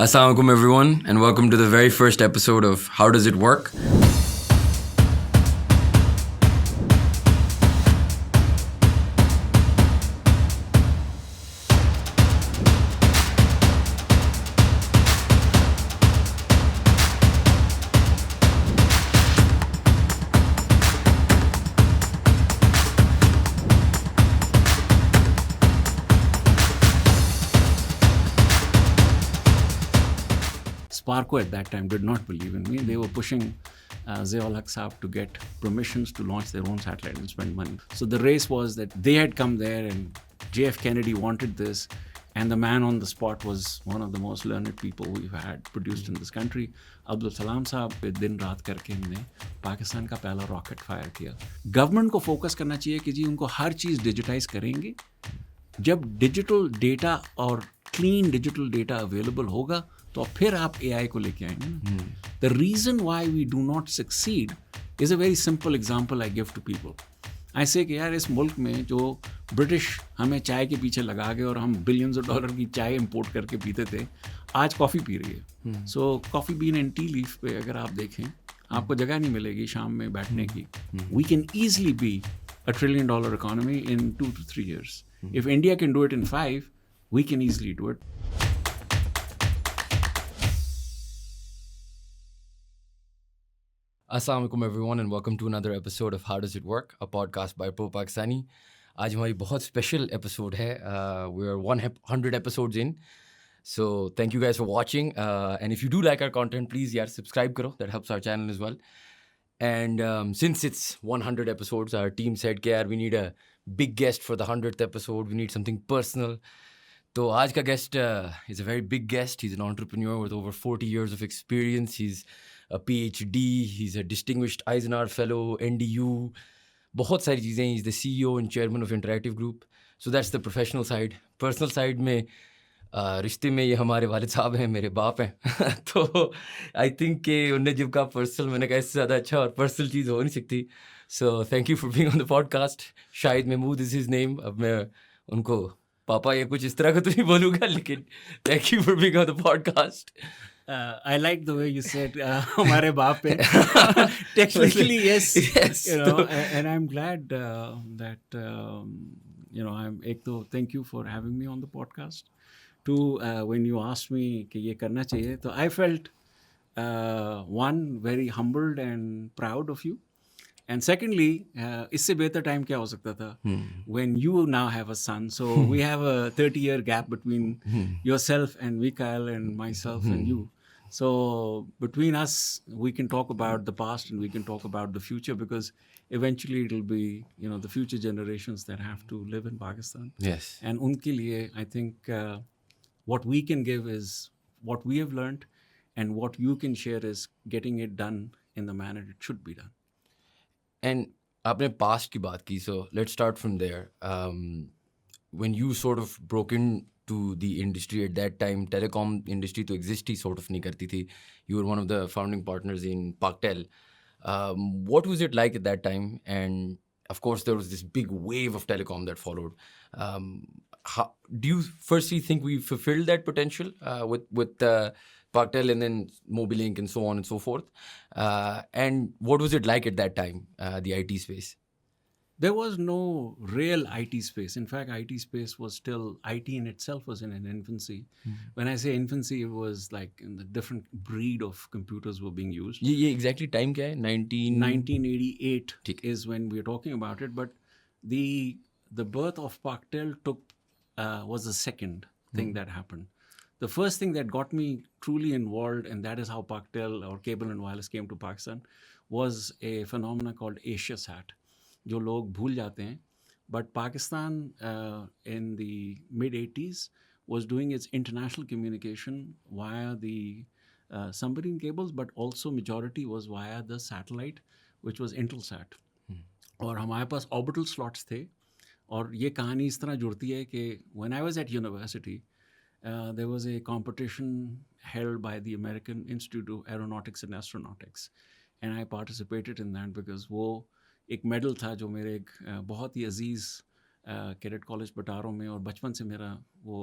Assalamualaikum everyone, and welcome to the very first episode of How Does It Work? Sparko at that time did not believe in me. They were pushing Ziaul Haq Saab to get permissions to launch their own satellite and spend money. So the race was that they had come there and JF Kennedy wanted this, and the man on the spot was one of the most learned people we've had produced in this country. Abdul Salam साहब पे दिन रात करके हमने पाकिस्तान का पहला rocket fire किया. Government को फोकस करना चाहिए कि जी उनको हर चीज़ डिजिटाइज करेंगे. जब डिजिटल डेटा और क्लीन डिजिटल डेटा अवेलेबल होगा तो फिर आप AI को लेके आएंगे ना. The reason why we do not succeed is a very simple example I give to people. ऐसे कि यार इस मुल्क में जो ब्रिटिश हमें चाय के पीछे लगा गए और हम बिलियंस ऑफ डॉलर की चाय इंपोर्ट करके पीते थे, आज कॉफ़ी पी रही है. So coffee bean and tea leaf पे अगर आप देखें आपको जगह नहीं मिलेगी शाम में बैठने की. We can easily be $1 trillion economy in 2 to 3 years. If India can do it in 5, we can easily do it. Assalamualaikum everyone, and welcome to another episode of How Does It Work, a podcast by Pro Pakistani. आज हमारी बहुत special episode है. We are 100 episodes in. So thank you guys for watching. And if you do like our content, please subscribe karo. That helps our channel as well. And since it's 100 episodes, our team said that we need a big guest for the 100th episode. We need something personal. So आज का guest is a very big guest. He's an entrepreneur with over 40 years of experience. He's a PhD. He's a distinguished Eisenhower Fellow, NDU. बहुत सारी चीज़ें. He's the CEO and chairman of Interactive Group. So that's the professional side. Personal side में रिश्ते में ये हमारे वालिद साहब हैं, मेरे बाप हैं. तो आई थिंक कि उनने जब कहा पर्सनल, मैंने कहा इससे ज़्यादा अच्छा और पर्सनल चीज़ हो नहीं सकती. So thank you for being on the podcast. Shahid Mahmood is his name. अब मैं उनको पापा या कुछ इस तरह का तो नहीं बोलूँगा, लेकिन thank you for being on the podcast. I like the way you said हमारे बाप पे. Technically yes, you know, and I'm glad that you know एक तो thank you for having me on the podcast. Two, when you asked me कि ये करना चाहिए, तो I felt one very humbled and proud of you. And secondly, इससे बेहतर time क्या हो सकता था? When you now have a son, so we have a 30-year gap between yourself and Mikael and myself and you. So between us, we can talk about the past and we can talk about the future, because eventually it'll be, you know, the future generations that have to live in Pakistan. Yes. And उनके लिए, I think what we can give is what we have learned, and what you can share is getting it done in the manner it should be done. And आपने past की बात की, so let's start from there. When you sort of broke into the industry at that time, telecom industry तो exist he sort of नहीं करती थी. You were one of the founding partners in Paktel. What was it like at that time? And of course, there was this big wave of telecom that followed. Do you firstly think we fulfilled that potential with Paktel and then Mobilink and so on and so forth? And what was it like at that time, the IT space? There was no real IT space. In fact, IT space was still, IT in itself was in an infancy. When I say infancy, it was like in the different breed of computers were being used. ये exactly time क्या है? 1988 is when we're talking about it. But the birth of Paktel was the second thing that happened. The first thing that got me truly involved, and that is how Paktel or Cable and Wireless came to Pakistan, was a phenomenon called AsiaSat. जो लोग भूल जाते हैं, but Pakistan in the mid-80s was doing its international communication via the submarine cables, but also majority was via the satellite, which was Intelsat. और हमारे पास orbital slots थे. और ये कहानी इस तरह जुड़ती है कि when I was at university, there was a competition held by the American Institute of Aeronautics and Astronautics, and I participated in that because वो एक मेडल था जो मेरे एक बहुत ही अजीज़ कैडेट कॉलेज बटारों में और बचपन से मेरा वो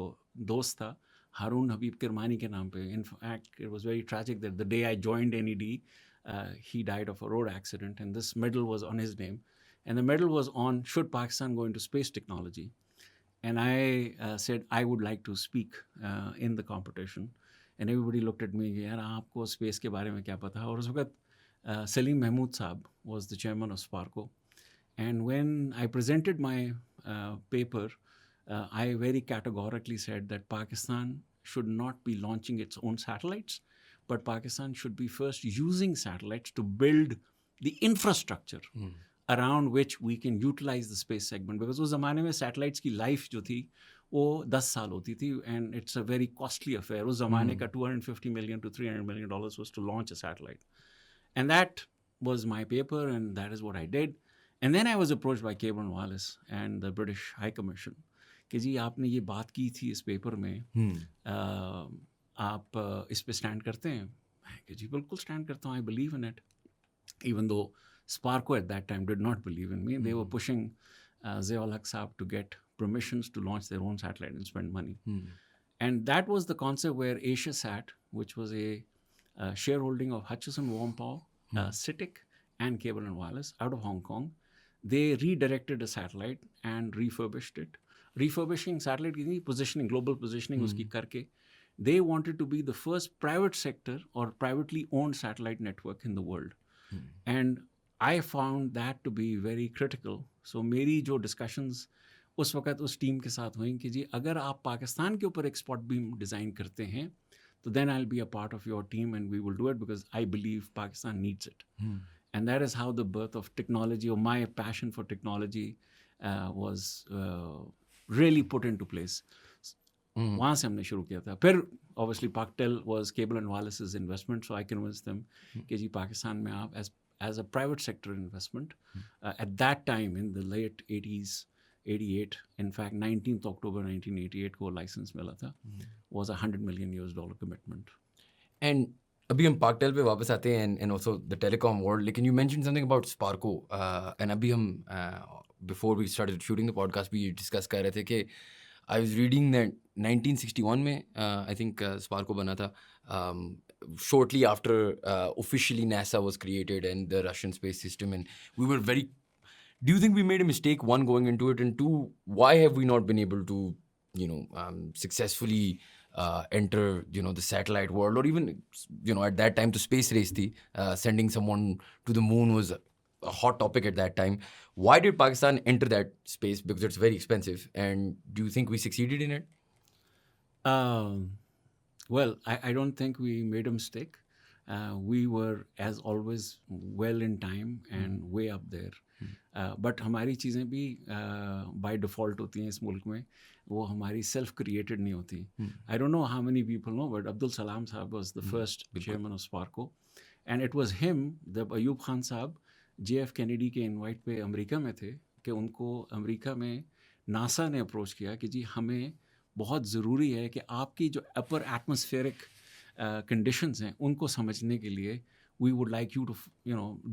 दोस्त था, Harun Habib Kirmani ke naam pe. In fact, it was very tragic that the day I joined NED, he died of a road accident, and this medal was on his name. And the medal was on, should Pakistan go into space technology? And I said, I would like to speak in the competition. And everybody looked at me, यार आपको space के बारे में क्या पता? और उस वक्त Salim Mahmud Saab was the chairman of Sparco. And when I presented my paper, I very categorically said that Pakistan should not be launching its own satellites, but Pakistan should be first using satellites to build the infrastructure around which we can utilize the space segment. Because उस ज़माने में satellites की life जो थी वो 10 साल होती थी, and it's a very costly affair. उस ज़माने का $250 million to $300 million was to launch a satellite. And that was my paper, and that is what I did. And then I was approached by Cable and Wireless and the British High Commission कि जी आपने ये बात की थी इस paper में, आप इस पे स्टैंड करते हैं? मैं कि जी बिल्कुल स्टैंड करता हूँ, I believe in it. Even though Sparco at that time did not believe in me, they were pushing Zia-ul-Haq Saab to get permissions to launch their own satellite and spend money. And that was the concept where AsiaSat, which was a shareholding of Hutchison Whampoa, CITIC, and Cable and Wireless out of Hong Kong, they redirected a satellite and refurbished it. Refurbishing satellite की positioning, global positioning उसकी करके, they wanted to be the first private sector or privately owned satellite network in the world. And I found that to be very critical. So मेरी जो discussions उस वक्त उस team के साथ हुई कि जी अगर आप पाकिस्तान के ऊपर एक स्पॉट बीम डिज़ाइन करते हैं तो then I'll be a part of your team and we will do it because I believe Pakistan needs it. And that is how the birth of technology, or my passion for technology was really put into place. वहाँ से हमने शुरू किया था. फिर obviously Paktel was Cable and Wireless's investment, so I convinced them कि जी पाकिस्तान में आप as a private sector investment, at that time in the late 80s, 88, in fact 19th October 1988 को license मिला था, was $100 million commitment. And अभी हम पाकटेल पे वापस आते हैं and also the telecom world. लेकिन you mentioned something about Sparco, and अभी हम before we started shooting the podcast we discuss कर रहे थे कि I was reading that 1961 में I think Sparco बना था, shortly after officially NASA was created and the Russian space system, and we were very. Do you think we made a mistake, one, going into it, and two, why have we not been able to, successfully enter, the satellite world, or even, at that time, the space race, sending someone to the moon was a hot topic at that time. Why did Pakistan enter that space? Because it's very expensive. And do you think we succeeded in it? Well, I don't think we made a mistake. We were, as always, well in time and way up there. But हमारी चीज़ें भी by default होती हैं इस मुल्क में, वो हमारी self-created नहीं होती. I don't know how many people know, but Abdul Salam Saab was the first chairman of Sparco. And it was him, the Ayub Khan Saab, JF Kennedy के invite पे अमेरिका में थे कि उनको अमेरिका में NASA ने approach किया कि जी हमें बहुत ज़रूरी है कि आपकी जो अपर एटमॉस्फेरिक conditions हैं उनको समझने के लिए we would like you to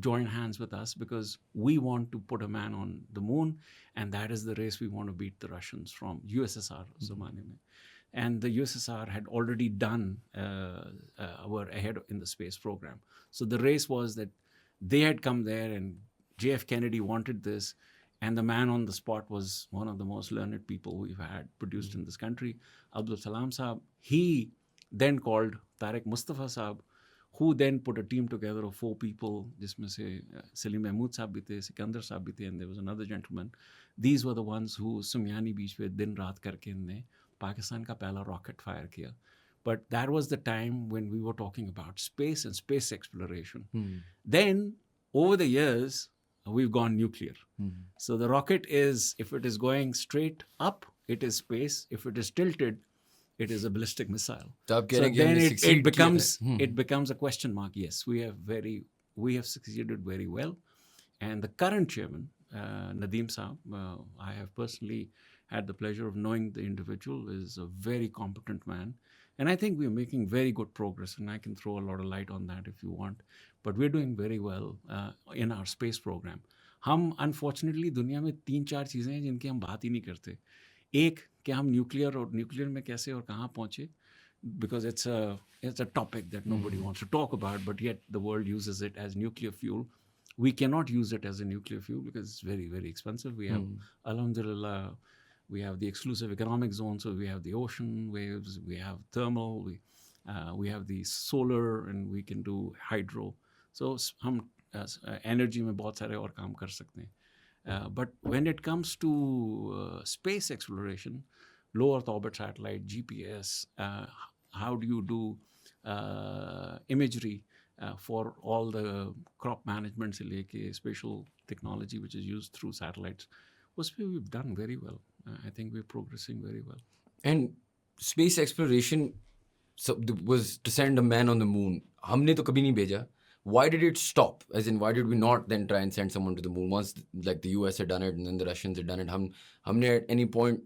join hands with us because we want to put a man on the moon, and that is the race we want to beat the Russians from USSR ज़माने में. And the USSR had already done were ahead in the space program. So the race was that they had come there and JF Kennedy wanted this, and the man on the spot was one of the most learned people we've had produced in this country, Abdul Salam Saab. He then called Tariq Mustafa Saab, who then put a team together of 4 people, जिसमें से Salim Mahmud Saab भी थे, Sikandar Saab भी थे, and there was another gentleman. These were the ones who Sumyani Beach पे दिन रात करके इनने पाकिस्तान का पहला rocket fire किया. But that was the time when we were talking about space and space exploration. Then, over the years, we've gone nuclear. So the rocket is, if it is going straight up, it is space. If it is tilted, it is a ballistic missile. So then it becomes a question mark. Yes, we have succeeded very well. And the current chairman, Nadeem Saab, I have personally had the pleasure of knowing the individual, is a very competent man. And I think we're making very good progress, and I can throw a lot of light on that if you want. But we're doing very well in our space program. हम unfortunately दुनिया में 3-4 चीज़ें हैं जिनकी हम बात ही नहीं करते. एक कि हम न्यूक्लियर में कैसे और कहाँ पहुँचे. because it's a topic that nobody wants to talk about, but yet the world uses it as nuclear fuel. We cannot use it as a nuclear fuel because it's very, very expensive. We have, alhamdulillah, we have the exclusive economic zone, so we have the ocean waves, we have thermal, we have the solar, and we can do hydro. So हम energy में बहुत सारे और काम कर सकते हैं. But when it comes to space exploration, low Earth orbit satellite, GPS, how do you do imagery for all the crop management से लेके spatial technology which is used through satellites, we've done very well. I think we're progressing very well. And space exploration was to send a man on the moon. हमने तो कभी नहीं भेजा. Why did it stop? As in, why did we not then try and send someone to the moon? Once, like, the US had done it and then the Russians had done it, हमने at any point,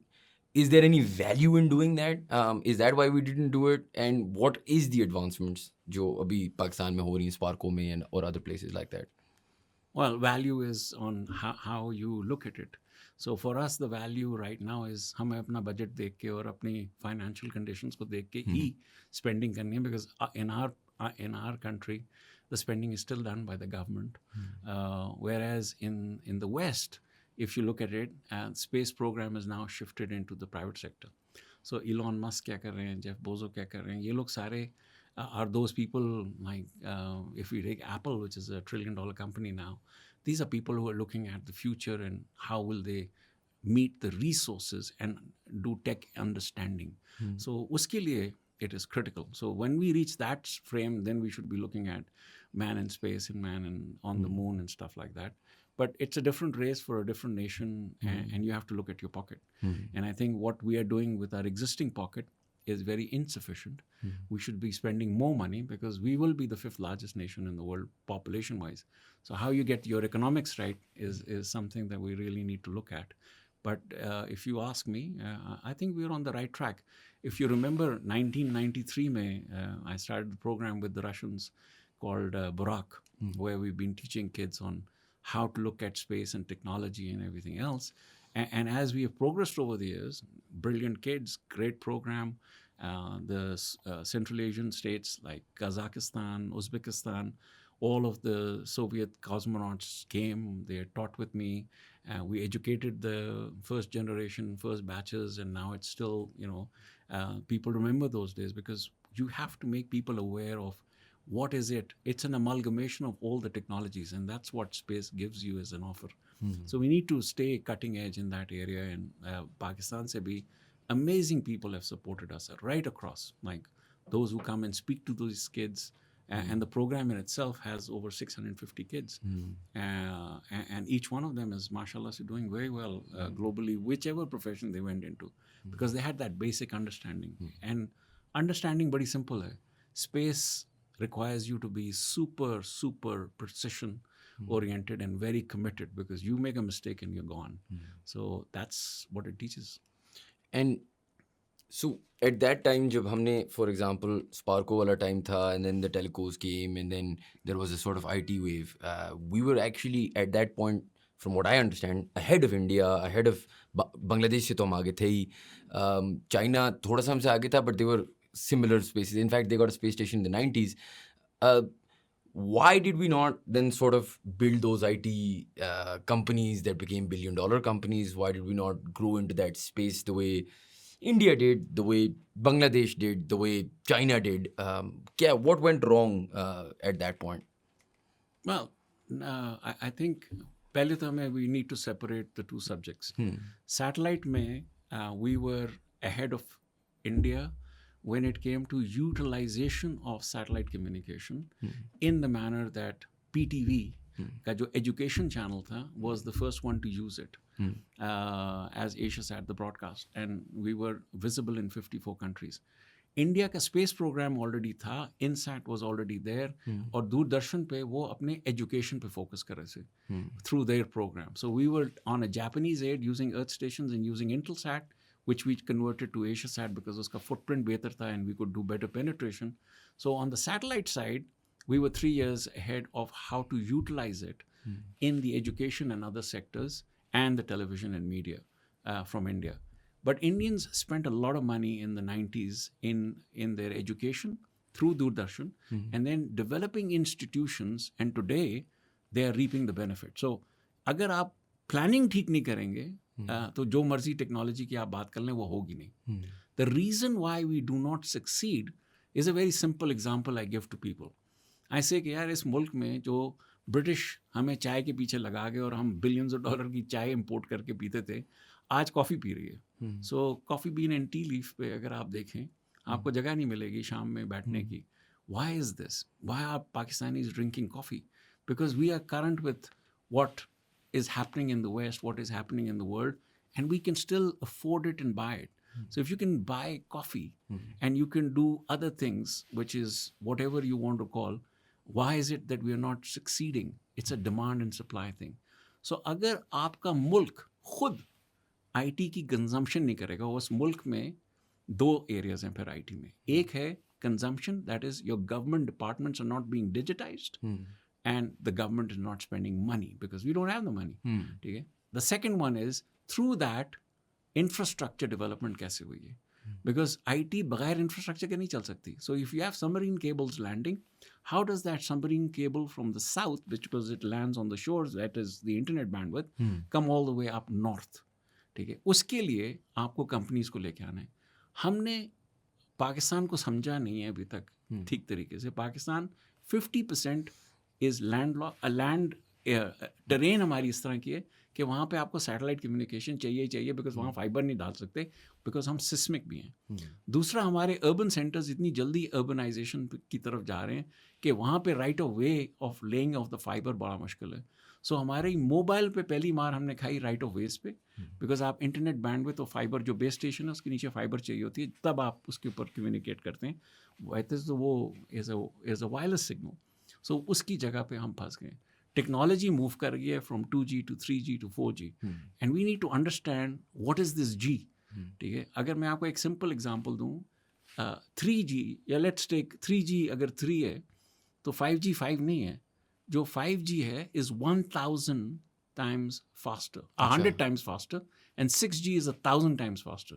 is there any value in doing that? Is that why we didn't do it? And what is the advancements जो अभी पाकिस्तान में हो रही हैं, Sparco में and or other places like that? Well, value is on how you look at it. So for us, the value right now is हमें अपना budget देख के और अपनी financial conditions को देख के ही spending करनी है, because in our country, the spending is still done by the government. Whereas in the West, if you look at it, space program is now shifted into the private sector. So Elon Musk क्या कर रहे हैं, Jeff Bezos क्या कर रहे हैं, ये लोग सारे are those people like, if we take Apple, which is a $1 trillion company now, these are people who are looking at the future and how will they meet the resources and do tech understanding. So uske liye it is critical. So when we reach that frame, then we should be looking at man in space and man on the moon and stuff like that. But it's a different race for a different nation, and you have to look at your pocket. And I think what we are doing with our existing pocket is very insufficient. We should be spending more money because we will be the 5th largest nation in the world population-wise. So how you get your economics right is something that we really need to look at. But if you ask me, I think we're on the right track. If you remember 1993 I started a program with the Russians called Burak, where we've been teaching kids on how to look at space and technology and everything else. And as we have progressed over the years, brilliant kids, great program. The Central Asian states like Kazakhstan, Uzbekistan, all of the Soviet cosmonauts came, they taught with me. We educated the first generation, first batches, and now it's still, people remember those days because you have to make people aware of what is it. It's an amalgamation of all the technologies, and that's what space gives you as an offer. So we need to stay cutting edge in that area, and Pakistan se bhi amazing people have supported us right across, like those who come and speak to those kids. And the program in itself has over 650 kids. And each one of them is, mashallah, doing very well globally, whichever profession they went into, because they had that basic understanding. And understanding very simple hai. Space requires you to be super, super precision oriented and very committed, because you make a mistake and you're gone. So that's what it teaches. And so at that time, jab humne, for example, Sparko wala time tha, and then the telecos came, and then there was a sort of IT wave. We were actually at that point, from what I understand, ahead of India, ahead of Bangladesh se to hum aage the hi. China thoda sa humse aage tha, but they were similar spaces. In fact, they got a space station in the 90s. Why did we not then sort of build those IT companies that became billion-dollar companies? Why did we not grow into that space the way India did, the way Bangladesh did, the way China did? What went wrong at that point? Well, I think pehle to we need to separate the two subjects. Satellite mein, we were ahead of India when it came to utilization of satellite communication in the manner that PTV, ka jo education channel tha, was the first one to use it as AsiaSat, the broadcast. And we were visible in 54 countries. India का space program already था, InSat was already there, और दूरदर्शन पे वो अपने education पे focus कर रहे थे through their program. So we were on a Japanese aid using Earth stations and using Intelsat, which we converted to AsiaSat because uska footprint better tha and we could do better penetration. So on the satellite side, we were 3 years ahead of how to utilize it in the education and other sectors and the television and media from India. But Indians spent a lot of money in the 90s in their education through Doordarshan, and then developing institutions, and today they are reaping the benefit. So अगर आप planning ठीक नहीं करेंगे तो जो मर्जी technology की आप बात कर लें वो होगी नहीं. The reason why we do not succeed is a very simple example I give to people. I say कि यार इस मुल्क में जो ब्रिटिश हमें चाय के पीछे लगा गए और हम बिलियंस ऑफ डॉलर की चाय इंपोर्ट करके पीते थे, आज कॉफ़ी पी रही है. So coffee bean and tea leaf पे अगर आप देखें, आपको जगह नहीं मिलेगी शाम में बैठने की. Why is this? Why are Pakistanis drinking coffee? Because we are current with what is happening in the West, what is happening in the world, and we can still afford it and buy it. So if you can buy coffee and you can do other things, which is whatever you want to call, why is it that we are not succeeding? It's a demand and supply thing. So अगर आपका मुल्क खुद IT की consumption नहीं करेगा, उस मुल्क में दो एरियाज हैं फिर आईटी में. एक है consumption, that is your government departments are not being digitized and the government is not spending money because we don't have the money. ठीक है. The second one is through that infrastructure development कैसे हुई है, because IT बगैर infrastructure के नहीं चल सकती. So if you have submarine cables landing, how does that submarine cable from the south, which because it lands on the shores, that is the internet bandwidth, come all the way up north. ठीक है. उसके लिए आपको companies को लेके आना है. हमने पाकिस्तान को समझा नहीं है अभी तक ठीक तरीके से. पाकिस्तान 50% इज लैंड टेरेन हमारी इस तरह की है कि वहाँ पे आपको सैटेलाइट कम्युनिकेशन चाहिए बिकॉज वहाँ फाइबर नहीं डाल सकते बिकॉज हम सिस्मिक भी हैं. दूसरा, हमारे अर्बन सेंटर्स इतनी जल्दी अर्बनाइजेशन की तरफ जा रहे हैं कि वहाँ पे right of way of laying of the fibre बड़ा मुश्किल है. सो हमारे मोबाइल पे पहली मार हमने खाई राइट ऑफ वेज पे, बिकॉज आप इंटरनेट बैंडविड्थ और फाइबर जो बेस स्टेशन है उसके नीचे फाइबर चाहिए होती है, तब आप उसके ऊपर कम्युनिकेट करते हैं. वो इज़ अ वायरलेस सिग्नल. सो उसकी जगह पे हम फंस गए. टेक्नोलॉजी मूव कर गई है from 2G to 3G to 4G, and we need to understand what is this G. ठीक है. अगर मैं आपको एक सिंपल एग्जांपल दूँ, 3G या लेट्स टेक 3G अगर 3 है तो 5G 5 नहीं है. जो 5G है is 1000 times faster, 100 times faster, and 6G is 1000 times faster.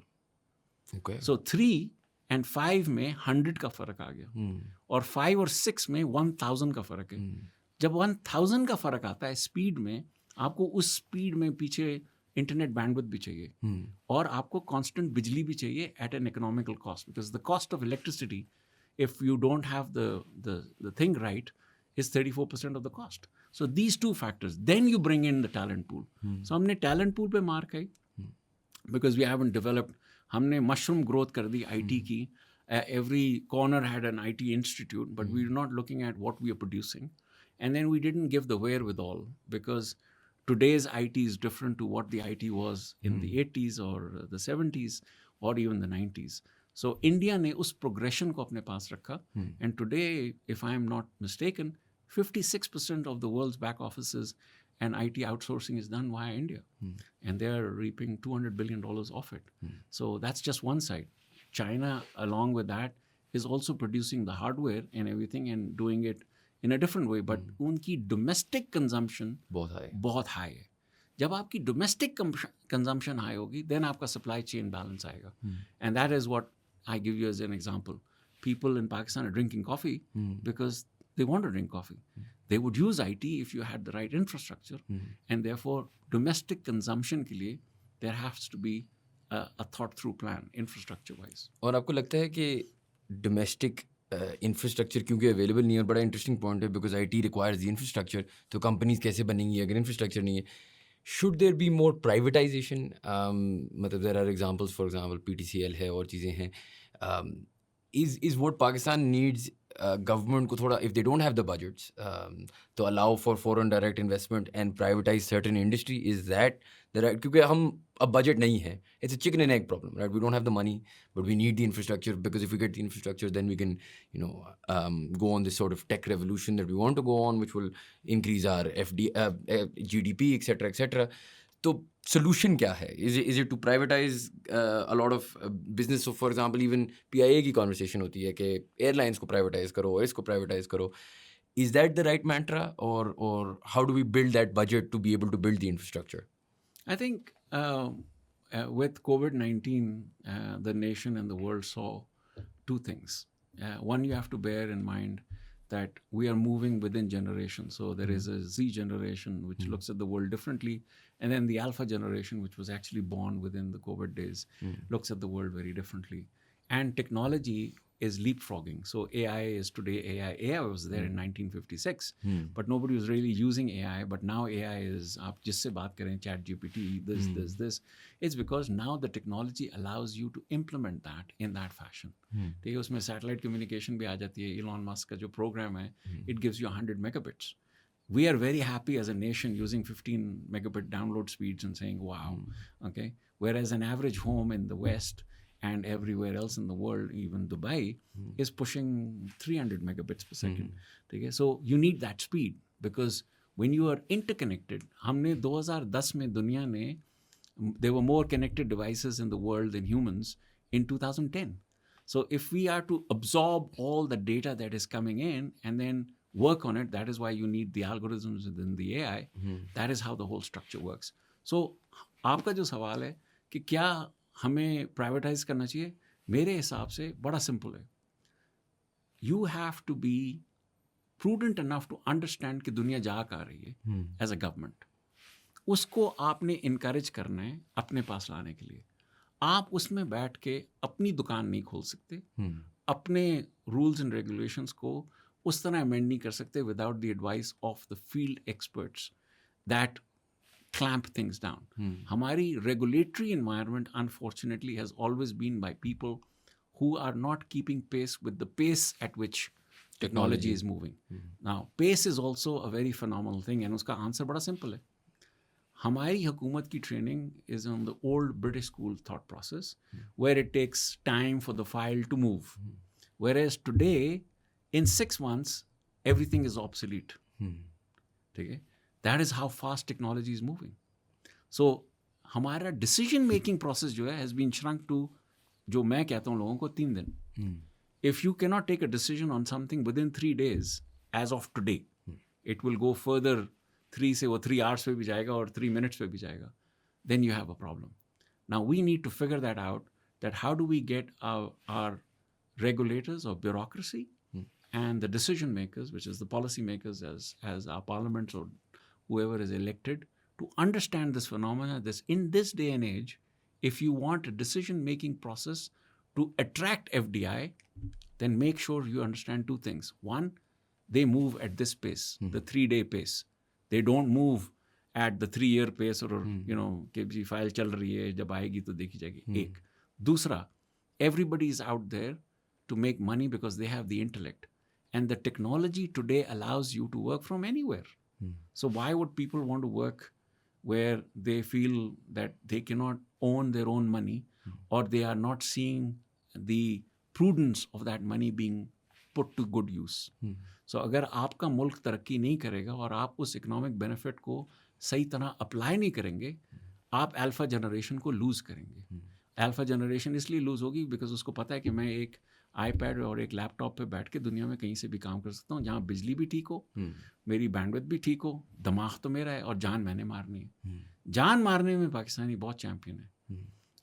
Okay. So 3 and 5 में 100 का फर्क आ गया, और 5 और 6 में 1000 का फर्क है. जब 1000 का फर्क आता है स्पीड में, आपको उस स्पीड में पीछे इंटरनेट बैंडविड्थ भी चाहिए, और आपको कांस्टेंट बिजली भी चाहिए at an economical cost, because the cost of electricity if you don't have the thing right is 34% of the cost. So these two factors, then you bring in the talent pool. So हमने talent pool पे मार खाई because we haven't developed. हमने mushroom growth कर दी IT की. Every corner had an IT institute, but we were not looking at what we are producing. And then we didn't give the wherewithal, because today's IT is different to what the IT was in the 80s or the 70s or even the 90s. So India ने उस progression को अपने पास रखा, and today, if I am not mistaken, 56% of the world's back offices and IT outsourcing is done via India, and they are reaping $200 billion off it. So that's just one side. China, along with that, is also producing the hardware and everything and doing it in a different way, but उनकी domestic consumption बहुत high है. जब आपकी domestic consumption high होगी, then आपका supply chain balance आएगा. And that is what I give you as an example. People in Pakistan are drinking coffee because they want to drink coffee. They would use IT if you had the right infrastructure, and therefore domestic consumption के लिए there has to be a thought through plan infrastructure wise. और आपको लगता है कि domestic infrastructure क्योंकि available नहीं है, और बड़ा interesting point है, because IT requires the infrastructure, तो companies कैसे बनेंगी अगर infrastructure नहीं है? Should there be more privatization? मतलब there are examples, for example PTCL है और चीज़ें हैं. Is what Pakistan needs government को थोड़ा, if they don't have the budgets to allow for foreign direct investment and privatize certain industry, is that the right? क्योंकि हम अब budget नहीं है. It's a chicken and egg problem, right? We don't have the money, but we need the infrastructure, because if we get the infrastructure, then we can, go on this sort of tech revolution that we want to go on, which will increase our GDP, etc., etc. तो solution क्या है? Is it to privatize a lot of business? So for example, even PIA की conversation होती है कि airlines को privatize करो, इसको privatize करो. Is that the right mantra, or how do we build that budget to be able to build the infrastructure? I think with COVID-19, the nation and the world saw two things. One, you have to bear in mind that we are moving within generations. So there is a Z generation which looks at the world differently, and then the Alpha generation, which was actually born within the COVID days, looks at the world very differently. And technology is leapfrogging. So AI is today AI. AI was there in 1956, but nobody was really using AI. But now AI is, आप जिससे बात करें, chat GPT, this. It's because now the technology allows you to implement that in that fashion. ठीक है, उसमें satellite communication भी आ जाती है. Elon Musk का जो program है, it gives you 100 megabits. We are very happy as a nation using 15 megabit download speeds and saying, wow, okay? Whereas an average home in the West and everywhere else in the world, even Dubai, is pushing 300 megabits per second. Okay? So you need that speed because when you are interconnected, हमने 2010 में दुनिया ने, there were more connected devices in the world than humans in 2010. So if we are to absorb all the data that is coming in and then work on it, that is why you need the algorithms within the AI. That is how the whole structure works. So आपका जो सवाल है कि क्या हमें privatise करना चाहिए, मेरे हिसाब से बड़ा सिंपल है. You have to be prudent enough to understand कि दुनिया जा कहाँ रही है एज अ गवर्नमेंट. उसको आपने इनकरेज करना है अपने पास लाने के लिए. आप उसमें बैठ के अपनी दुकान नहीं खोल सकते, अपने रूल्स एंड रेगुलेशंस को उस तरह अमेंड नहीं कर सकते without the advice of the field experts that clamp things down. Hamari regulatory environment, unfortunately, has always been by people who are not keeping pace with the pace at which technology is moving. Now, pace is also a very phenomenal thing, and uska answer bada simple hai. Hamari hukumat ki training is on the old British school thought process, where it takes time for the file to move. Whereas today, in 6 months, everything is obsolete. Okay? That is how fast technology is moving. So, हमारा decision making process जो है has been shrunk to, जो मैं कहता हूँ लोगों को, 3 दिन. If you cannot take a decision on something within 3 days, as of today, it will go further 3 से वो 3 hours पे भी जाएगा और 3 minutes पे भी जाएगा. Then you have a problem. Now we need to figure that out, that how do we get our regulators or bureaucracy and the decision makers, which is the policy makers as our parliaments or whoever is elected, to understand this phenomena. This in this day and age, if you want a decision-making process to attract FDI, then make sure you understand 2 things. One, they move at this pace, the 3-day pace. They don't move at the 3-year pace or, कि जी file चल रही है, जब आएगी तो देखी जाएगी. एक. दूसरा, everybody is out there to make money because they have the intellect. And the technology today allows you to work from anywhere. So why would people want to work where they feel that they cannot own their own money or they are not seeing the prudence of that money being put to good use? So अगर आपका मुल्क तरक्की नहीं करेगा और आप उस economic benefit को सही तरह अप्लाई नहीं करेंगे, आप अल्फा जनरेशन को लूज़ करेंगे. अल्फा जनरेशन इसलिए लूज़ होगी बिकॉज उसको पता है कि मैं एक आईपैड और एक लैपटॉप पे बैठ के दुनिया में कहीं से भी काम कर सकता हूँ, जहाँ बिजली भी ठीक हो, मेरी बैंडविड्थ भी ठीक हो, दिमाग तो मेरा है और जान मैंने मारनी है. जान मारने में पाकिस्तानी बहुत चैम्पियन है.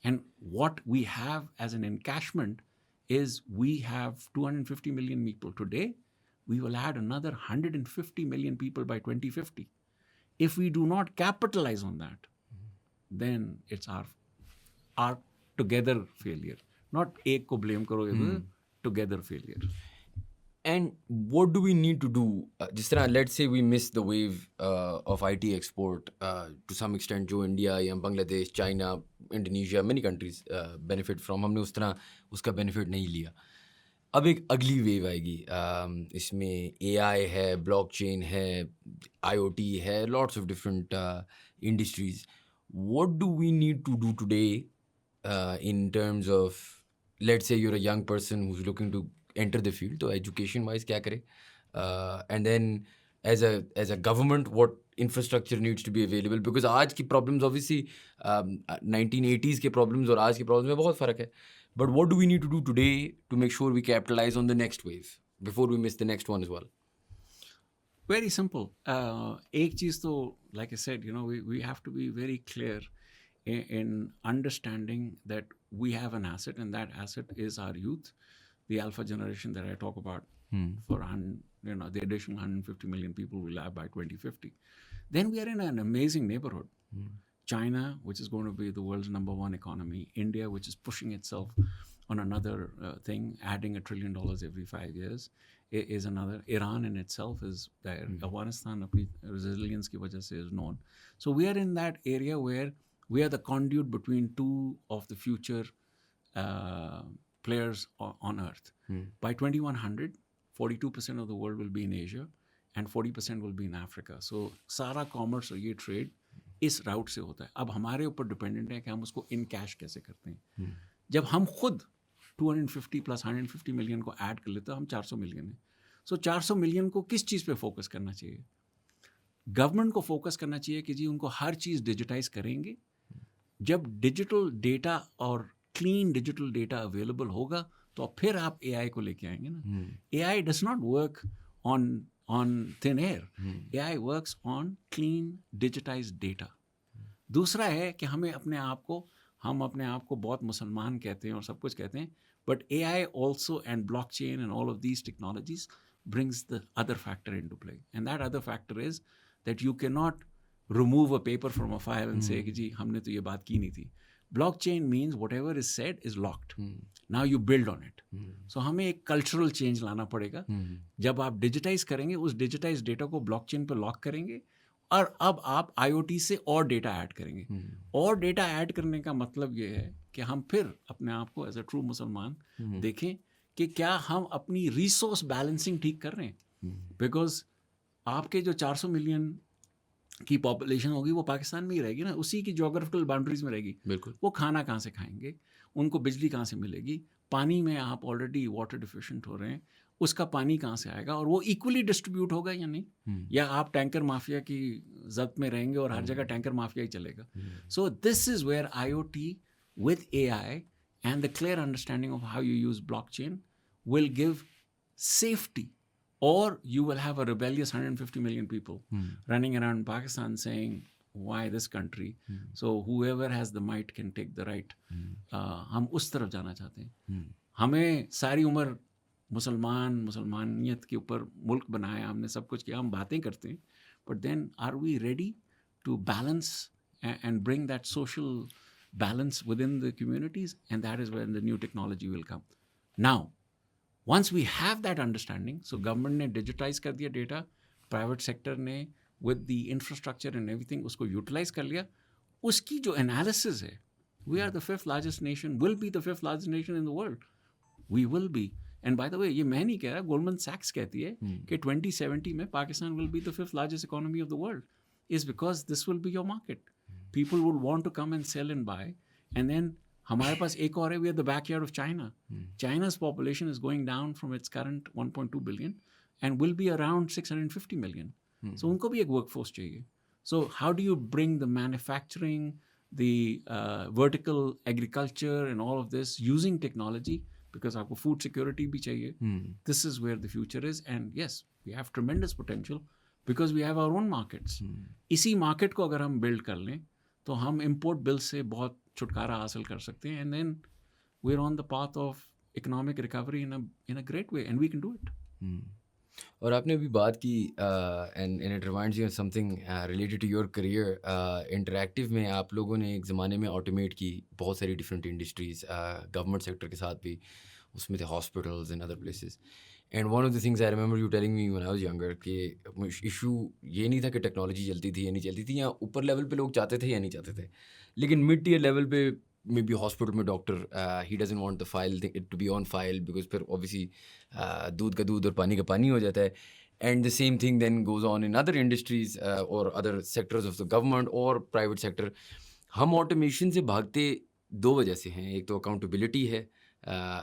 And what we have as an encashment is we have 250 million people today. We will add another 150 million people by 2050. If we do not capitalize on that, then it's our together failure. Not एक को blame करो, together failure. And what do we need to do? जिस तरह let's say we miss the wave of IT export to some extent, जो India या Bangladesh, China, Indonesia, many countries benefit from, हमने उस तरह उसका benefit नहीं लिया. अब एक अगली वेव आएगी. इसमें AI है, blockchain है, IoT है, lots of different industries. What do we need to do today in terms of, let's say you're a young person who's looking to enter the field, तो education wise क्या करे, and then as a government what infrastructure needs to be available, because आज की problems obviously 1980s के problems और आज की problems में बहुत फ़र्क है. But what do we need to do today to make sure we capitalize on the next wave before we miss the next one as well? Very simple. एक चीज़ तो, like I said, we have to be very clear. in understanding that we have an asset, and that asset is our youth, the alpha generation that I talk about. For the additional 150 million people we'll have by 2050. Then we are in an amazing neighborhood. China, which is going to be the world's #1 economy, India, which is pushing itself on another thing, adding $1 trillion every 5 years, is another. Iran in itself is there. Afghanistan, apni resilience ki wajah se is known. So we are in that area where we are the conduit between two of the future players on Earth. By 2100, 42% of the world will be in Asia and 40% will be in Africa. So सारा commerce और ये trade इस route से होता है. अब हमारे ऊपर dependent है कि हम उसको in cash कैसे करते हैं. जब हम खुद 250 plus 150 million को add कर लेते हैं, हम 400 million है. So 400 million को किस चीज़ पे focus करना चाहिए? गवर्नमेंट को फोकस करना चाहिए कि जी उनको हर चीज़ डिजिटाइज करेंगे. जब डिजिटल डेटा और क्लीन डिजिटल डेटा अवेलेबल होगा तो फिर आप एआई को लेके आएंगे ना. AI does not work on thin air. AI works on clean digitised data. दूसरा है कि हम अपने आप को बहुत मुसलमान कहते हैं और सब कुछ कहते हैं, but AI also and blockchain and all of these technologies brings the other factor into play, and that other factor is that you cannot remove a paper from a file and say कि जी हमने तो ये बात की नहीं थी. Blockchain means whatever is said is locked. Now you build on it. So हमें एक cultural change लाना पड़ेगा. जब आप digitize करेंगे, उस digitized data को blockchain पे lock करेंगे और अब आप IoT से और data add करेंगे. और data add करने का मतलब ये है कि हम फिर अपने आप को as a true मुसलमान देखें कि क्या हम अपनी रिसोर्स बैलेंसिंग ठीक कर रहे हैं. बिकॉज आपके जो 400 मिलियन की पॉपुलेशन होगी वो पाकिस्तान में ही रहेगी ना, उसी की जोग्राफिकल बाउंड्रीज में रहेगी. बिल्कुल. वो खाना कहाँ से खाएंगे, उनको बिजली कहाँ से मिलेगी, पानी में आप ऑलरेडी वाटर डिफिशिएंट हो रहे हैं, उसका पानी कहाँ से आएगा, और वो इक्वली डिस्ट्रीब्यूट होगा या नहीं, या आप टैंकर माफिया की जब्त में रहेंगे और हर जगह टैंकर माफिया ही चलेगा. So this is where IoT with AI and the clear understanding of how you use blockchain will give safety, or you will have a rebellious 150 million people running around Pakistan saying, why this country? So whoever has the might can take the right. हम उस तरफ जाना चाहते हैं. हमें सारी उम्र मुसलमानियत के ऊपर मुल्क बनाया, हमने सब कुछ किया, हम बातें करते हैं, but then are we ready to balance and bring that social balance within the communities? And that is when the new technology will come. Now, once we have that understanding, so government ने digitize कर दिया data, private sector ने with the infrastructure and everything उसको utilize कर लिया, उसकी जो analysis है, we are the 5th largest nation, will be the 5th largest nation in the world. We will be. And by the way, ये मैं नहीं कह रहा, Goldman Sachs कहती है कि 2070 में Pakistan will be the 5th largest economy of the world, is because this will be your market. People will want to come and sell and buy. And then हमारे पास एक और है, we are the backyard of China. China's population is going down from its current 1.2 billion and will be around 650 million. So उनको भी एक workforce चाहिए. So how do you bring the manufacturing, the vertical agriculture and all of this using technology? Because आपको food security भी चाहिए. This is where the future is. And yes, we have tremendous potential because we have our own markets. इसी market को अगर हम build कर लें तो हम import bills से बहुत छुटकारा हासिल कर सकते हैं. And then we're on the path of economic recovery in a great way, and we can do it. और आपने अभी बात की and it reminds you of something related to your career. Interactive में आप लोगों ने एक ज़माने में ऑटोमेट की बहुत सारी डिफरेंट इंडस्ट्रीज़, गवर्नमेंट सेक्टर के साथ भी, उसमें थे hospitals and other places. And one of the things I remember you telling me when I was younger कि इशू ये नहीं था कि टेक्नोलॉजी चलती थी या नहीं चलती थी, या ऊपर लेवल पे लोग चाहते थे या नहीं चाहते थे, लेकिन मिड टीयर लेवल पे मे बी हॉस्पिटल में डॉक्टर ही doesn't want the file to be on file, because फिर ऑब्वियसली दूध का दूध और पानी का पानी हो जाता है. And the same thing then goes on in other industries और other sectors of the government और प्राइवेट सेक्टर. हम ऑटोमेशन से भागते दो वजह से हैं. एक तो अकाउंटेबिलिटी है,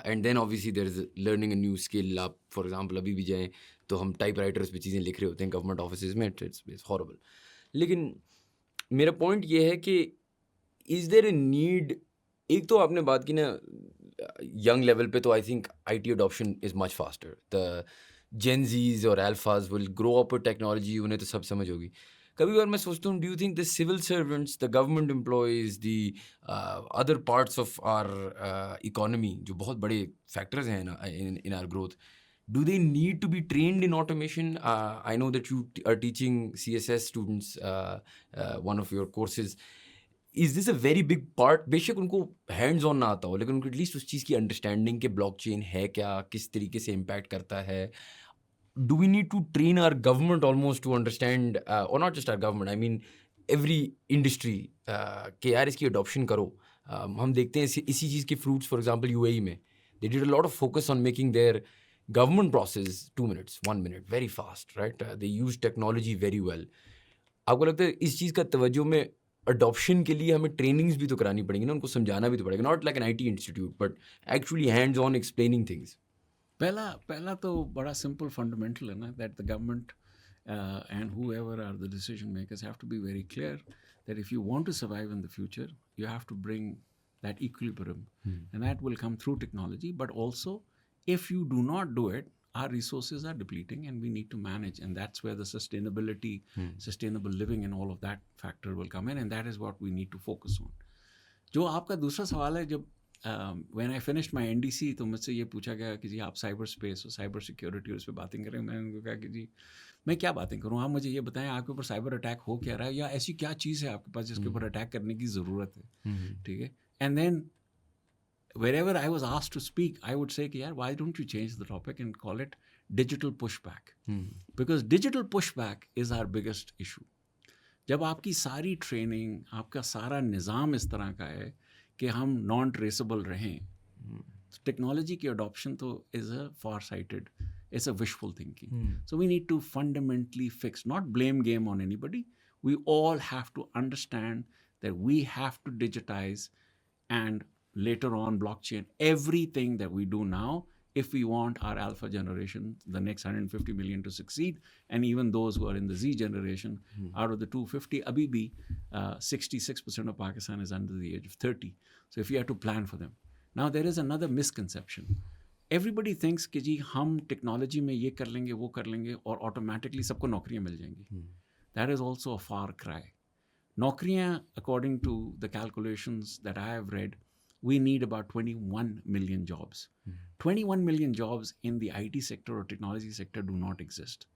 and then obviously there is learning a new skill. आप फॉर एग्जांपल अभी भी जाएँ तो हम टाइप राइटर्स पे चीज़ें लिख रहे होते हैं गवर्नमेंट ऑफिस में, इट्स हॉरेबल. लेकिन मेरा पॉइंट ये है कि इज़ देयर ए नीड, एक तो आपने बात की ना यंग लेवल पे, तो I think IT adoption is much faster. The Gen Zs और alphas will grow up with technology, उन्हें तो सब समझ होगी. कभी बार मैं सोचता हूँ, do you think the civil servants, the government employees, the other parts of our economy, जो बहुत बड़े फैक्टर्स हैं in our growth, do they need to be trained in automation? I know that you are teaching CSS students one of your courses. Is this a very big part? बेशक उनको hands on ना आता हो, लेकिन उनको at least उस चीज़ की understanding के ब्लॉकचेन है क्या, किस तरीके से इम्पैक्ट करता है. Do we need to train our government almost to understand, or not just our government, I mean every industry, कि यार इसकी adoption करो. हम देखते हैं इसी चीज़ के fruits, for example UAE में they did a lot of focus on making their government process 2 minutes, 1 minute, very fast, right? They use technology very well. आपको लगता है इस चीज़ का तवज्जो में अडॉप्शन के लिए हमें ट्रेनिंग्स भी तो करानी पड़ेंगी ना, उनको समझाना भी तो पड़ेगा, not like an IT institute but actually hands on explaining things. पहला तो बड़ा सिंपल फंडामेंटल है ना, that the government and whoever are the decision makers have to be very clear that if you want to survive in the future, you have to bring that equilibrium. And that will come through technology, but also if you do not do it, our resources are depleting and we need to manage, and that's where the sustainability, sustainable living and all of that factor will come in, and that is what we need to focus on. जो आपका दूसरा सवाल है, जब when I finished my NDC तो मुझसे ये पूछा गया कि जी आप साइबर स्पेस और साइबर सिक्योरिटी उस पर बातें करें. मैंने उनको कहा कि जी मैं क्या बातें करूँ, आप मुझे ये बताएं आपके ऊपर साइबर अटैक हो क्या रहा है, या ऐसी क्या चीज़ है आपके पास जिसके ऊपर अटैक करने की ज़रूरत है. ठीक है. And then wherever I was asked to speak, I would say, yeah, why don't you change the topic and call it digital pushback? Because digital pushback is our biggest issue. जब आपकी सारी training, आपका सारा निज़ाम इस तरह का है कि हम नॉन ट्रेसेबल रहें, टेक्नोलॉजी की अडॉप्शन तो is a far sighted, it's a wishful thinking. So we need to fundamentally fix, not blame game on anybody. We all have to understand that we have to digitize and later on blockchain everything that we do now if we want our alpha generation, the next 150 million, to succeed. And even those who are in the Z generation, out of the 250, abhi bhi 66% of Pakistan is under the age of 30. So if you have to plan for them. Now there is another misconception. Everybody thinks कि जी हम technology में ये कर लेंगे वो कर लेंगे और ऑटोमेटिकली सबको नौकरियां मिल जाएंगी. That is also a far cry. नौकरियां, according to the calculations that I have read, we need about 21 million jobs. 21 million jobs in the IT sector or technology sector do not exist.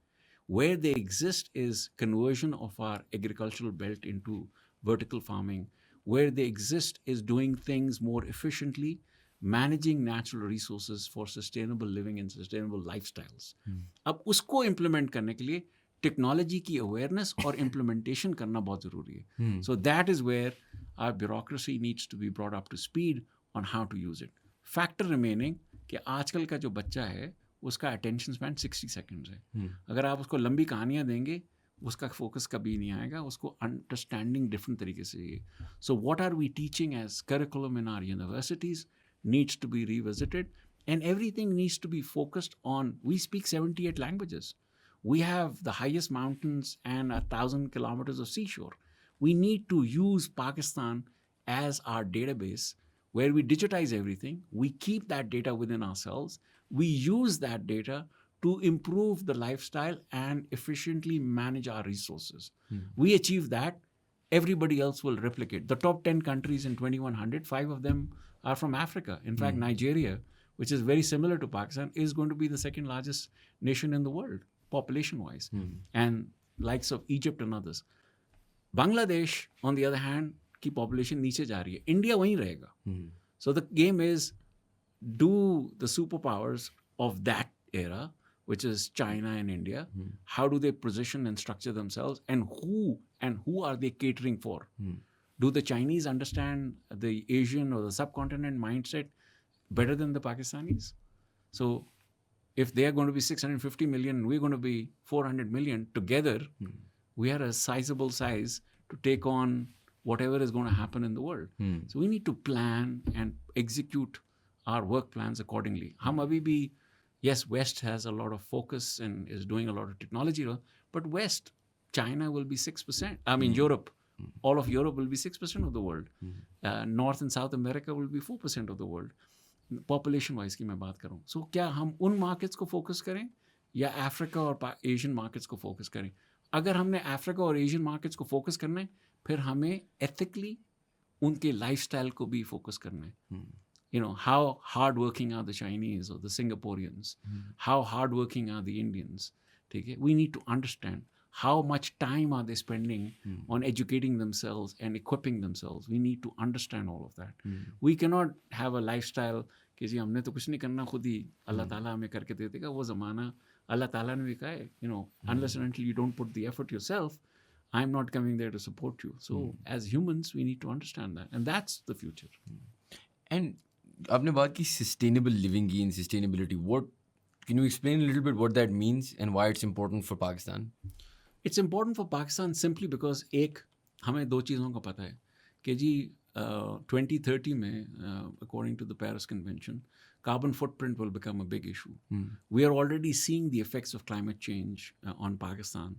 Where they exist is conversion of our agricultural belt into vertical farming. Where they exist is doing things more efficiently, managing natural resources for sustainable living and sustainable lifestyles. अब उसको implement करने के लिए technology की awareness और implementation करना बहुत ज़रूरी है. So that is where our bureaucracy needs to be brought up to speed on how to use it. Factor remaining कि आजकल का जो बच्चा है उसका अटेंशन स्पैन 60 सेकेंड्स है. अगर आप उसको लंबी कहानियाँ देंगे उसका फोकस कभी नहीं आएगा, उसको अंडरस्टैंडिंग डिफरेंट तरीके से चाहिए. So what are we teaching as curriculum in our universities needs to be revisited, and everything needs to be focused on, we speak 78 languages. We have the highest mountains and 1,000 kilometers of seashore. We need to use Pakistan as our database where we digitize everything. We keep that data within ourselves. We use that data to improve the lifestyle and efficiently manage our resources. We achieve that, everybody else will replicate. The top 10 countries in 2100, 5 of them are from Africa. In fact, Nigeria, which is very similar to Pakistan, is going to be the second largest nation in the world, population-wise, and likes of Egypt and others. Bangladesh, on the other hand, की population नीचे जा रही है. India वहीं रहेगा. So the game is, do the superpowers of that era, which is China and India, how do they position and structure themselves, and who are they catering for? Do the Chinese understand the Asian or the subcontinent mindset better than the Pakistanis? So if they are going to be 650 million, we're going to be 400 million together, we are a sizable size to take on whatever is going to happen in the world. So we need to plan and execute our work plans accordingly. Hum abhi bhi, yes, West has a lot of focus and is doing a lot of technology, but West, China will be 6%. I mean, Europe, all of Europe will be 6% of the world. North and South America will be 4% of the world. Population wise की मैं बात करूँ. So क्या हम उन markets को focus करें या Africa और Asian markets को focus करें? अगर हमने अफ्रीका और एशियन मार्केट्स को फोकस करना है, फिर हमें एथिकली उनके लाइफस्टाइल को भी फोकस करना है. You know, how hardworking are the Chinese or the Singaporeans? How hardworking are the Indians? ठीक है? We need to understand how much time are they spending on educating themselves and equipping themselves. We need to understand all of that. We cannot have a lifestyle कि जी हमने तो कुछ नहीं करना, खुद ही अल्लाह ताला हमें करके दे देगा. वो ज़माना अल्लाह ताला ने भी कहा है, you know, unless and until you don't put the effort yourself, I'm not coming there to support you. So as humans, we need to understand that. And that's the future. And आपने बात की sustainable living की, in sustainability, what can you explain little bit what that means and why it's important for Pakistan? It's important for Pakistan simply because एक हमें दो चीज़ों का पता है कि जी 2030 में according to the Paris Convention, carbon footprint will become a big issue. We are already seeing the effects of climate change on Pakistan.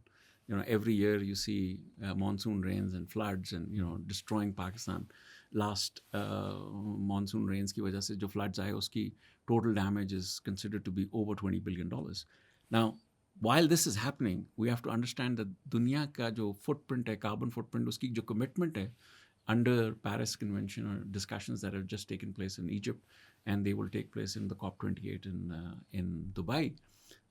You know, every year you see monsoon rains and floods and, you know, destroying Pakistan. Last monsoon rains की वजह से जो floods आए उसकी total damage is considered to be over $20 billion. Now, while this is happening, we have to understand that दुनिया का जो footprint है, carbon footprint, उसकी जो commitment है under Paris Convention or discussions that have just taken place in Egypt, and they will take place in the COP28 in Dubai,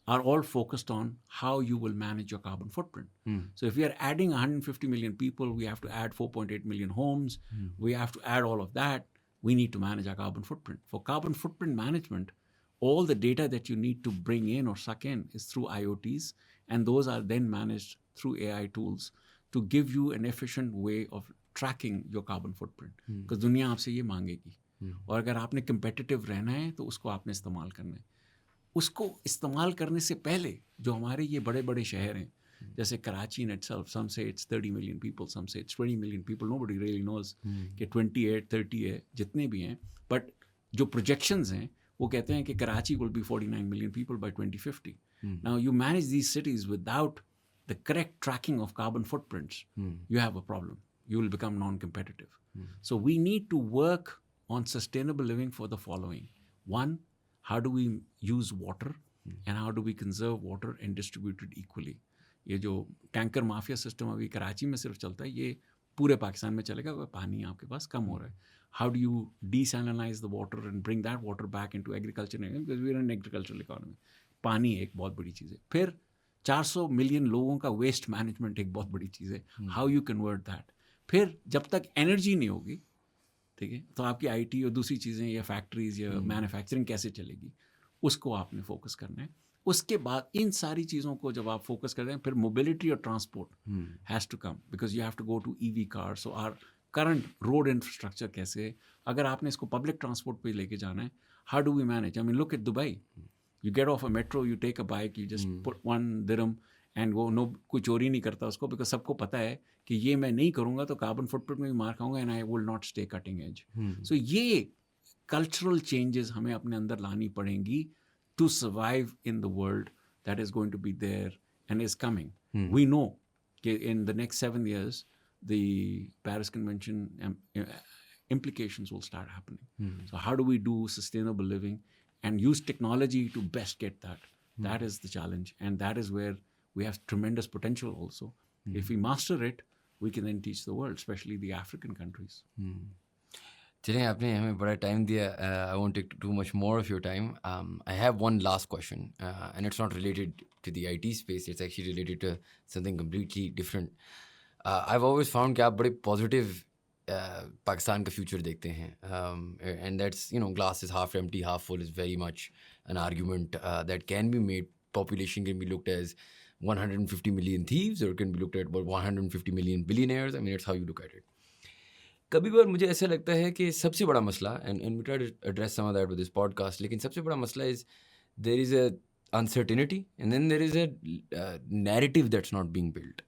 are all focused on how you will manage your carbon footprint. So if we are adding 150 million people, we have to add 4.8 million homes, we have to add all of that, we need to manage our carbon footprint. For carbon footprint management, all the data that you need to bring in or suck in is through IoTs, and those are then managed through AI tools to give you an efficient way of tracking your carbon footprint. Because दुनिया आपसे ये मांगेगी, और अगर आपने competitive रहना है तो उसको आपने इस्तेमाल करना है. उसको इस्तेमाल करने से पहले जो हमारे ये बड़े बड़े शहर हैं, जैसे Karachi in itself, some say it's 30 million people, some say it's 20 million people, nobody really knows कि 28, 30 है, जितने भी हैं, but जो projections हैं वो कहते हैं कि Karachi will be 49 million people by 2050. Now you manage these cities without the correct tracking of carbon footprints, you have a problem. You will become non-competitive. So we need to work on sustainable living for the following. One, how do we use water and how do we conserve water and distribute it equally? ये जो tanker mafia system अभी कराची में सिर्फ चलता है, ये पूरे पाकिस्तान में चलेगा अगर पानी आपके पास कम हो रहा है. How do you desalinize the water and bring that water back into agriculture? Because we are an agricultural economy. पानी एक बहुत बड़ी चीज़ है. फिर 400 मिलियन लोगों का वेस्ट मैनेजमेंट एक बहुत बड़ी चीज़ है. How you convert that? फिर जब तक एनर्जी नहीं होगी, ठीक है, तो आपकी आईटी और दूसरी चीज़ें या फैक्ट्रीज या मैन्युफैक्चरिंग कैसे चलेगी, उसको आपने फोकस करना है. उसके बाद इन सारी चीज़ों को जब आप फोकस कर रहे हैं, फिर मोबिलिटी और transport has to come, because you have to go to EV car. So our current road infrastructure कैसे है, अगर आपने इसको पब्लिक ट्रांसपोर्ट पे लेके जाना है, how do we manage? I mean look at Dubai, you get off a metro, you take a bike, you just put 1 dirham and वो नो कोई चोरी नहीं करता उसको, बिकॉज सबको पता है कि ये मैं नहीं करूँगा तो कार्बन फुटप्रिंट में भी मार खाऊंगा and I will not stay cutting edge. So ये कल्चरल चेंजेस हमें अपने अंदर लानी पड़ेंगी to survive in the world that is going to be there and is coming. We know कि in the next 7 years the Paris Convention implications will start happening. So how do we do sustainable living and use technology to best get that? That is the challenge, and that is where we have tremendous potential also. If we master it, we can then teach the world, especially the African countries. चलिए, आपने हमें बड़ा time दिया. I won't take too much more of your time. I have one last question and it's not related to the IT space, it's actually related to something completely different. I have always found कि आप बड़े positive Pakistan का future देखते हैं, and that's, you know, glass is half empty half full is very much an argument that can be made. Population can be looked as 150 million thieves, or it can be looked at about 150 million billionaires. I mean, it's how you look at it. कभी बार मुझे ऐसा लगता है कि सबसे बड़ा मसला, and we try to address some of that with this podcast, लेकिन सबसे बड़ा मसला is there is a uncertainty and then there is a narrative that's not being built.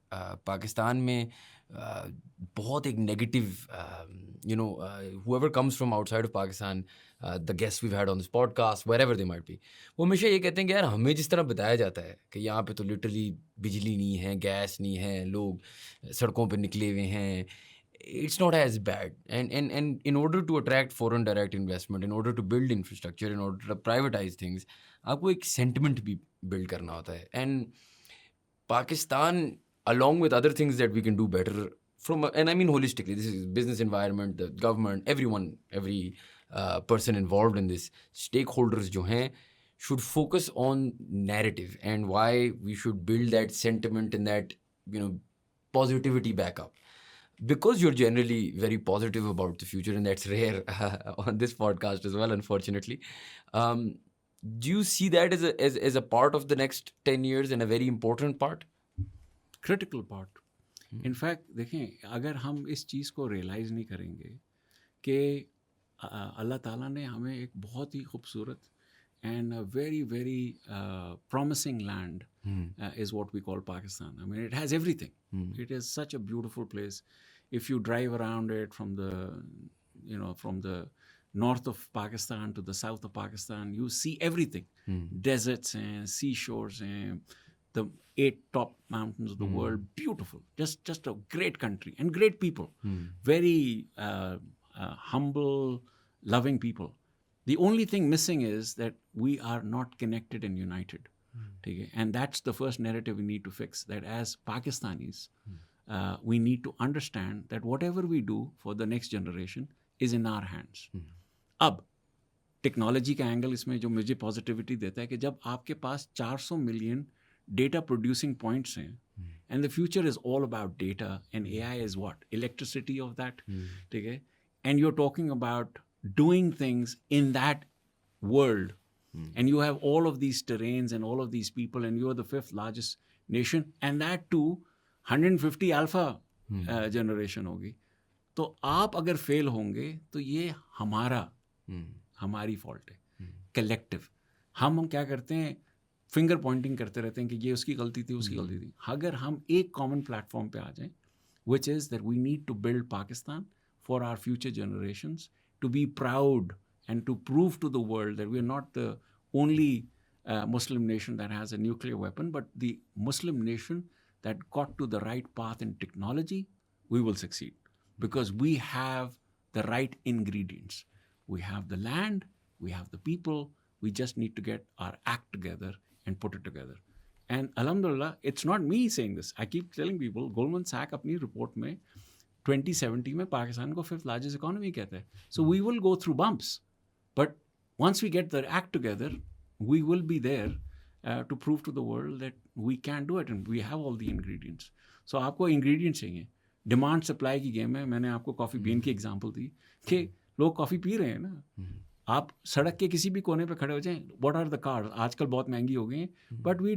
Pakistan में बहुत एक negative, whoever comes from outside of Pakistan, the guests we've had on this podcast, wherever they might be, वो हमेशा ये कहते हैं कि यार हमें जिस तरह बताया जाता है कि यहाँ पे तो लिटरली बिजली नहीं है, गैस नहीं है, लोग सड़कों पे निकले हुए हैं, it's not as bad. And in order to attract foreign direct investment, in order to build infrastructure, in order to privatize things, आपको एक sentiment भी build करना होता है. And Pakistan along with other things that we can do better and I mean holistically, this is business environment, the government, everyone, every person involved in this, stakeholders jo hain, should focus on narrative and why we should build that sentiment and that, positivity back up. Because you're generally very positive about the future, and that's rare on this podcast as well, unfortunately. Do you see that as a part of the next 10 years and a very important part? Critical part. In fact, देखें, अगर हम इस चीज़ को realise नहीं करेंगे कि अल्लाह ताला ने हमें एक बहुत ही खूबसूरत and a very, very promising land is what we call Pakistan. I mean, it has everything. It is such a beautiful place. If you drive around it from the north of Pakistan to the south of Pakistan, you see everything. Deserts and seashores and the 8 top mountains of the world. Beautiful. Just a great country and great people. Very humble, loving people. The only thing missing is that we are not connected and united. And that's the first narrative we need to fix, that as Pakistanis, we need to understand that whatever we do for the next generation is in our hands. अब technology का angle इसमें जो मुझे positivity देता है कि जब आपके पास 400 मिलियन डेटा प्रोड्यूसिंग पॉइंट्स हैं, and the future is all about data and AI is what electricity of that, ठीक है, and you are talking about doing things in that world, and you have all of these terrains and all of these people, and you are the 5th largest nation, and that too 150 alpha generation होगी. तो आप अगर fail होंगे तो ये हमारी fault है, collective. हम क्या करते हैं, फिंगर पॉइंटिंग करते रहते हैं कि ये उसकी गलती थी, उसकी गलती थी. अगर हम एक कॉमन प्लेटफॉर्म पे आ जाएं, which is that we need to build Pakistan for our future generations, to be proud and to prove to the world that we are not the only Muslim nation that has a nuclear weapon, but the Muslim nation that got to the right path in technology, we will succeed. Because we have the right ingredients. We have the land, we have the people, we just need to get our act together and put it together. And alhamdulillah, it's not me saying this. I keep telling people, Goldman Sachs अपनी report में 2070 में पाकिस्तान को 5th largest economy कहता है. So we will go through bumps, but once we get the act together, we will be there to prove to the world that we can do it and we have all the ingredients. So आपको ingredients चाहिए. Demand supply की game है. मैंने आपको coffee been की example दी कि लोग coffee P रहे हैं ना. आप सड़क के किसी भी कोने पे खड़े हो जाएं, व्हाट आर द कार्स, आजकल बहुत महंगी हो गई हैं, but we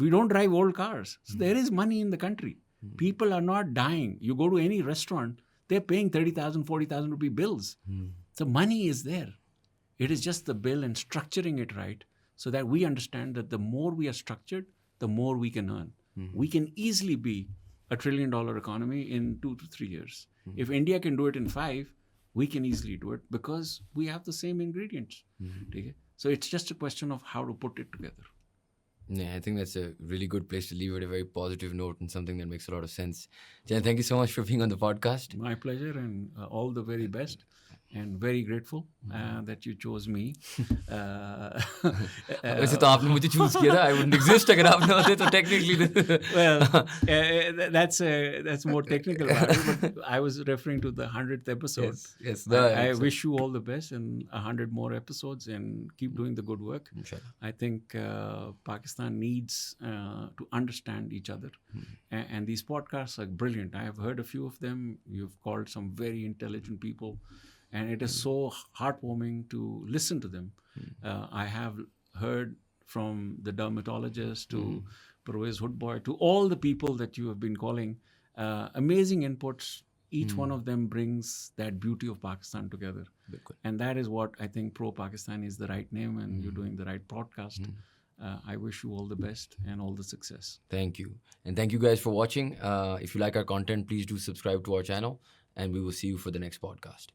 don't drive old cars. So there is money in the country. People are not dying. You go to any restaurant, they're paying 30,000, 40,000 rupee bills. So money is there. It is just the bill and structuring it right so that we understand that the more we are structured, the more we can earn. We can easily be a $1 trillion economy in 2 to 3 years. If India can do it in 5, we can easily do it because we have the same ingredients. Okay? So it's just a question of how to put it together. Yeah, I think that's a really good place to leave it, a very positive note and something that makes a lot of sense. Jan, thank you so much for being on the podcast. My pleasure, and all the very best, and very grateful that you chose me. वैसे तो आपने मुझे choose किया था. I wouldn't exist अगर आप ना होते तो technically. Well, that's more technical about it, but I was referring to the 100th episode. Yes. I wish you all the best and 100 more episodes, and keep doing the good work. Inshallah. I think Pakistan needs to understand each other, and these podcasts are brilliant. I have heard a few of them. You've called some very intelligent people, and it is so heartwarming to listen to them. I have heard from the dermatologist to Pervez Hoodboy to all the people that you have been calling, amazing inputs. Each one of them brings that beauty of Pakistan together. And that is what I think Pro-Pakistan is the right name, and you're doing the right podcast. I wish you all the best and all the success. Thank you. And thank you guys for watching. If you like our content, please do subscribe to our channel, and we will see you for the next podcast.